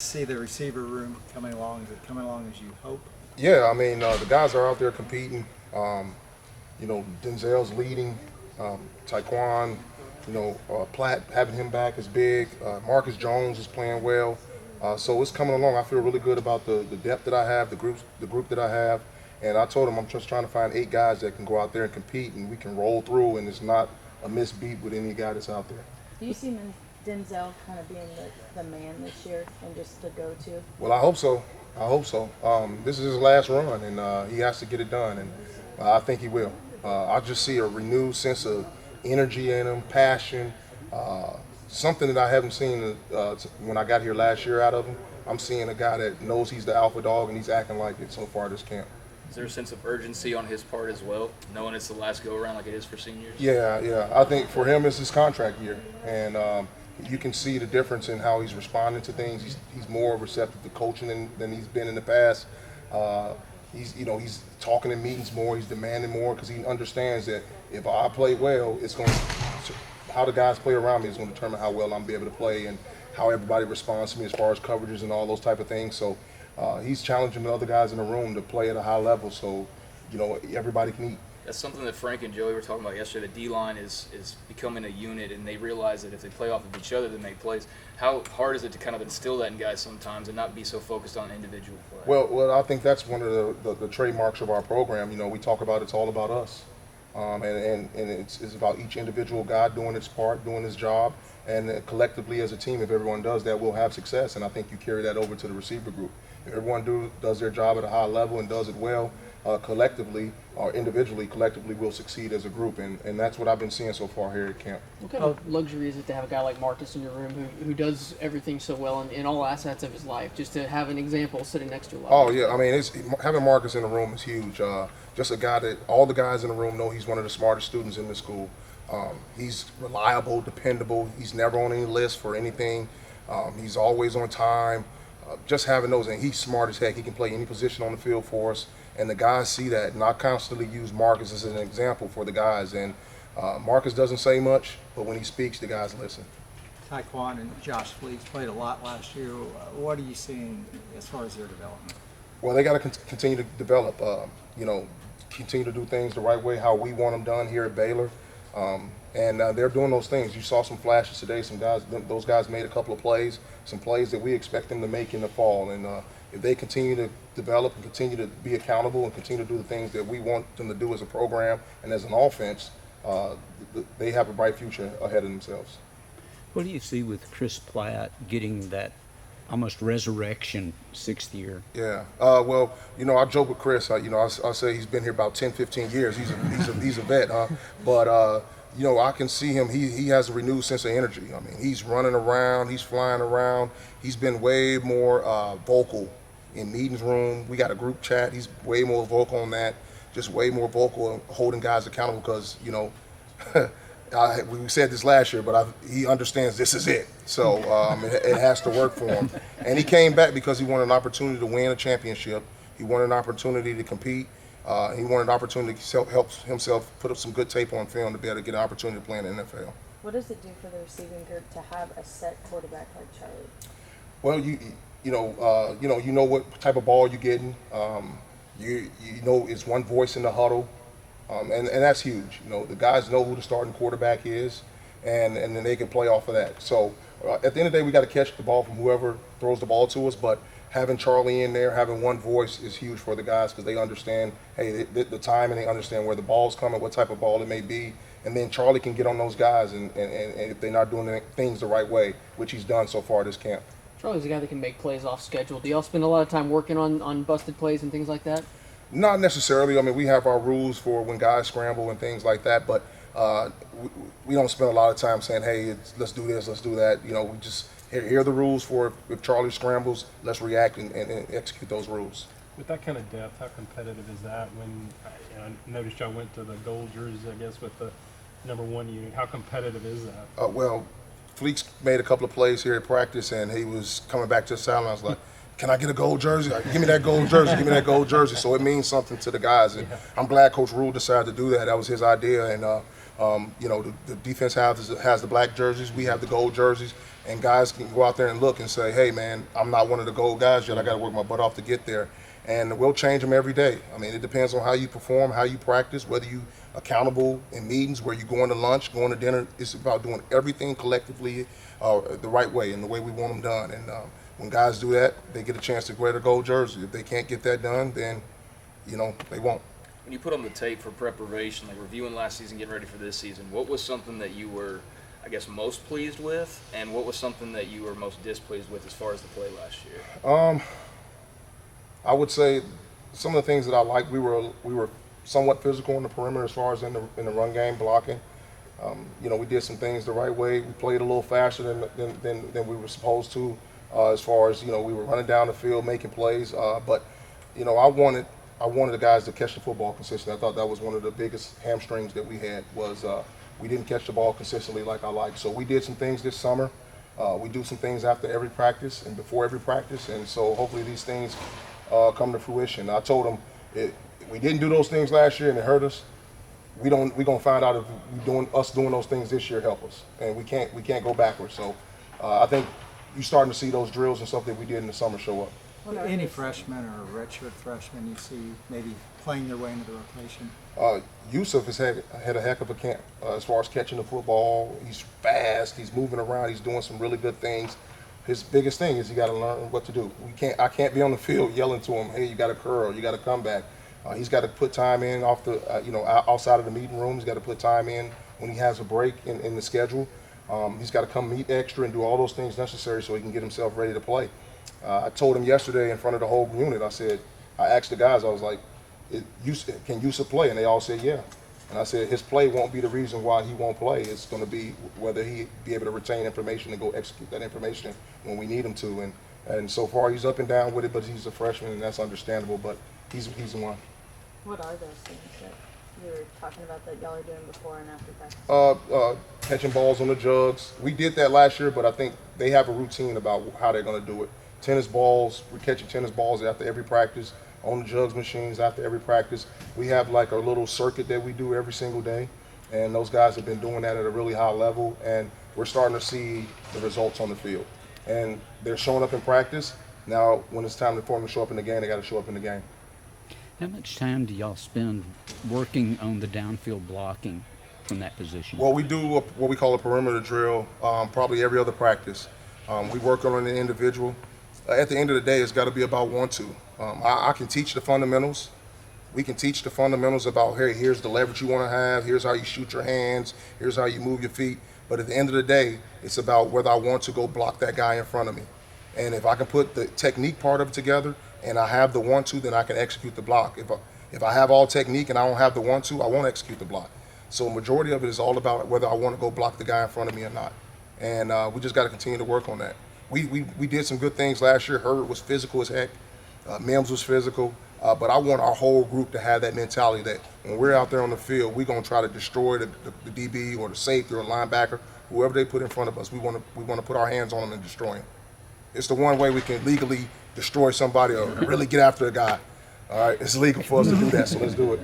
See the receiver room coming along? Is it coming along as you hope? Yeah, I mean, the guys are out there competing. Denzel's leading. Taekwon, Platt, having him back is big. Marcus Jones is playing well. So it's coming along. I feel really good about the depth that I have, the group that I have. And I told him I'm just trying to find 8 guys that can go out there and compete, and we can roll through, and it's not a misbeat with any guy that's out there. Do you see Denzel kind of being the man this year and just the go-to? Well, I hope so. I hope so. This is his last run, and he has to get it done, and I think he will. I just see a renewed sense of energy in him, passion, something that I haven't seen when I got here last year out of him. I'm seeing a guy that knows he's the alpha dog, and he's acting like it so far this camp. Is there a sense of urgency on his part as well, knowing it's the last go-around like it is for seniors? Yeah. I think for him, it's his contract year, and you can see the difference in how he's responding to things. He's more receptive to coaching than he's been in the past. He's talking in meetings more. He's demanding more because he understands that if I play well, it's going to how the guys play around me is going to determine how well I'm be able to play and how everybody responds to me as far as coverages and all those type of things. So he's challenging the other guys in the room to play at a high level so everybody can eat. That's something that Frank and Joey were talking about yesterday. The D-line is becoming a unit, and they realize that if they play off of each other, they make plays. How hard is it to kind of instill that in guys sometimes and not be so focused on individual play? Well, I think that's one of the trademarks of our program. We talk about it's all about us, and it's about each individual guy doing its part, doing his job, and collectively as a team, if everyone does that, we'll have success. And I think you carry that over to the receiver group. If everyone does their job at a high level and does it well, collectively or individually, collectively we'll succeed as a group, and that's what I've been seeing so far here at camp. What kind of luxury is it to have a guy like Marcus in your room who does everything so well in all assets of his life, just to have an example sitting next to you? Oh yeah, I mean, having Marcus in the room is huge. Just a guy that all the guys in the room know he's one of the smartest students in the school. He's reliable, dependable. He's never on any list for anything. He's always on time. Just having those, and he's smart as heck. He can play any position on the field for us, and the guys see that. And I constantly use Marcus as an example for the guys. And Marcus doesn't say much, but when he speaks, the guys listen. Taekwon and Josh Fleeks played a lot last year. What are you seeing as far as their development? Well, they got to continue to develop. Continue to do things the right way, how we want them done here at Baylor. And they're doing those things. You saw some flashes today. Those guys made a couple of plays, some plays that we expect them to make in the fall. And if they continue to develop and continue to be accountable and continue to do the things that we want them to do as a program and as an offense, they have a bright future ahead of themselves. What do you see with Chris Platt getting that almost resurrection 6th year? Yeah. Well, I joke with Chris. I say he's been here about 10, 15 years. He's a vet, huh? But I can see him. He has a renewed sense of energy. I mean, he's running around. He's flying around. He's been way more vocal in meetings room. We got a group chat. He's way more vocal on that. Just way more vocal and holding guys accountable because we said this last year, but he understands this is it. So it has to work for him. And he came back because he wanted an opportunity to win a championship. He wanted an opportunity to compete. He wanted an opportunity to help himself put up some good tape on film to be able to get an opportunity to play in the NFL. What does it do for the receiving group to have a set quarterback like Charlie? Well, you know what type of ball you're getting. You know it's one voice in the huddle. And that's huge. The guys know who the starting quarterback is, and then they can play off of that. So at the end of the day, we got to catch the ball from whoever throws the ball to us. But having Charlie in there, having one voice is huge for the guys because they understand, the time, and they understand where the ball's coming, what type of ball it may be. And then Charlie can get on those guys, and if they're not doing things the right way, which he's done so far this camp. Charlie's a guy that can make plays off schedule. Do y'all spend a lot of time working on busted plays and things like that? Not necessarily. I mean, we have our rules for when guys scramble and things like that, but we don't spend a lot of time saying, hey, let's do this, let's do that. We just here are the rules for if Charlie scrambles, let's react and execute those rules. With that kind of depth, how competitive is that? When I noticed y'all went to the gold jerseys, I guess, with the #1 unit. How competitive is that? Well, Fleeks made a couple of plays here at practice, and he was coming back to the sideline. I was like, can I get a gold jersey? Like, give me that gold jersey. Give me that gold jersey. So it means something to the guys, and I'm glad Coach Rule decided to do that. That was his idea, and You know, the defense has the black jerseys, we have the gold jerseys, and guys can go out there and look and say, hey, man, I'm not one of the gold guys yet. I got to work my butt off to get there. And we'll change them every day. I mean, it depends on how you perform, how you practice, whether you accountable in meetings, where you're going to lunch, going to dinner. It's about doing everything collectively the right way and the way we want them done. And when guys do that, they get a chance to wear the gold jersey. If they can't get that done, then, you know, they won't. When you put on the tape for preparation, like reviewing last season, getting ready for this season, what was something that you were, I guess, most pleased with, and what was something that you were most displeased with as far as the play last year? I would say some of the things that I liked, we were somewhat physical on the perimeter as far as in the run game blocking. You know, we did some things the right way. We played a little faster than we were supposed to, as far as, you know, we were running down the field making plays. But you know, I wanted the guys to catch the football consistently. I thought that was one of the biggest hamstrings that we had, was we didn't catch the ball consistently like I liked. So we did some things this summer. We do some things after every practice and before every practice, and so hopefully these things come to fruition. I told them, we didn't do those things last year and it hurt us. We're gonna find out if doing those things this year help us, and we can't go backwards. So I think you're starting to see those drills and stuff that we did in the summer show up. Any freshmen or redshirt freshmen you see maybe playing their way into the rotation? Yusuf has had a heck of a camp as far as catching the football. He's fast. He's moving around. He's doing some really good things. His biggest thing is he got to learn what to do. I can't be on the field yelling to him, hey, you got to curl, you got to come back. He's got to put time in off the, outside of the meeting room. He's got to put time in when he has a break in the schedule. He's got to come meet extra and do all those things necessary so he can get himself ready to play. I told him yesterday in front of the whole unit, I asked the guys, I was like, can Yusuf play? And they all said, yeah. And I said, his play won't be the reason why he won't play. It's going to be whether he be able to retain information and go execute that information when we need him to. And so far, he's up and down with it, but he's a freshman, and that's understandable. But he's one. What are those things that you were talking about that y'all are doing before and after practice? Catching balls on the jugs. We did that last year, but I think they have a routine about how they're going to do it. Tennis balls, we're catching tennis balls after every practice, on the jugs machines after every practice. We have like a little circuit that we do every single day, and those guys have been doing that at a really high level, and we're starting to see the results on the field. And they're showing up in practice. Now, when it's time for them to show up in the game, they got to show up in the game. How much time do y'all spend working on the downfield blocking from that position? Well, we do what we call a perimeter drill probably every other practice. We work on an individual. At the end of the day, it's got to be about 1-2. I can teach the fundamentals. We can teach the fundamentals about, hey, here's the leverage you want to have, here's how you shoot your hands, here's how you move your feet. But at the end of the day, it's about whether I want to go block that guy in front of me. And if I can put the technique part of it together and I have the 1-2, then I can execute the block. If I have all technique and I don't have the 1-2, I won't execute the block. So a majority of it is all about whether I want to go block the guy in front of me or not. And we just got to continue to work on that. We did some good things last year. Herbert was physical as heck. Mims was physical. But I want our whole group to have that mentality that when we're out there on the field, we're going to try to destroy the DB or the safety or the linebacker, whoever they put in front of us. We want to put our hands on them and destroy them. It's the one way we can legally destroy somebody or really get after a guy. All right, it's legal for us to do that, so let's do it.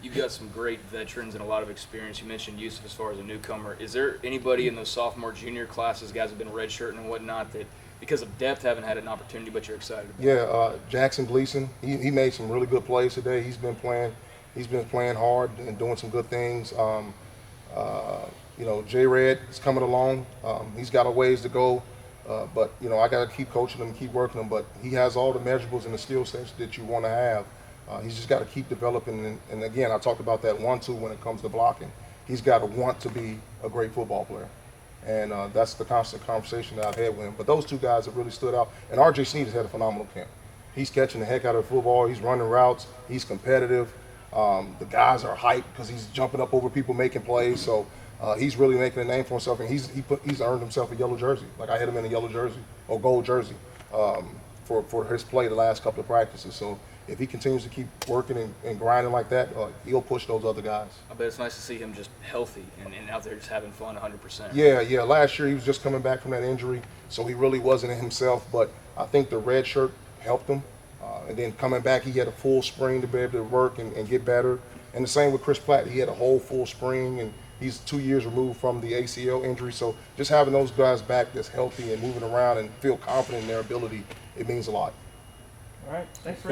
You've got some great veterans and a lot of experience. You mentioned Yusuf as far as a newcomer. Is there anybody in those sophomore, junior classes, guys have been redshirting and whatnot, that because of depth haven't had an opportunity but you're excited about? Yeah, Jackson Gleason, he made some really good plays today. He's been playing hard and doing some good things. J-Red is coming along. He's got a ways to go, but I got to keep coaching him, keep working him. But he has all the measurables and the skill sets that you want to have. He's just got to keep developing. And again, I talked about that 1-2 when it comes to blocking. He's got to want to be a great football player. And that's the constant conversation that I've had with him. But those two guys have really stood out. And R.J. Sneed has had a phenomenal camp. He's catching the heck out of football. He's running routes. He's competitive. The guys are hyped because he's jumping up over people making plays. So he's really making a name for himself. And he's earned himself a yellow jersey. Like I had him in a yellow jersey or gold jersey for his play the last couple of practices. So if he continues to keep working and grinding like that, he'll push those other guys. I bet it's nice to see him just healthy and out there just having fun 100%. Yeah. Last year he was just coming back from that injury, so he really wasn't in himself. But I think the red shirt helped him. And then coming back, he had a full spring to be able to work and get better. And the same with Chris Platt. He had a whole full spring He's 2 years removed from the ACL injury, so just having those guys back that's healthy and moving around and feel confident in their ability, it means a lot. All right, thanks for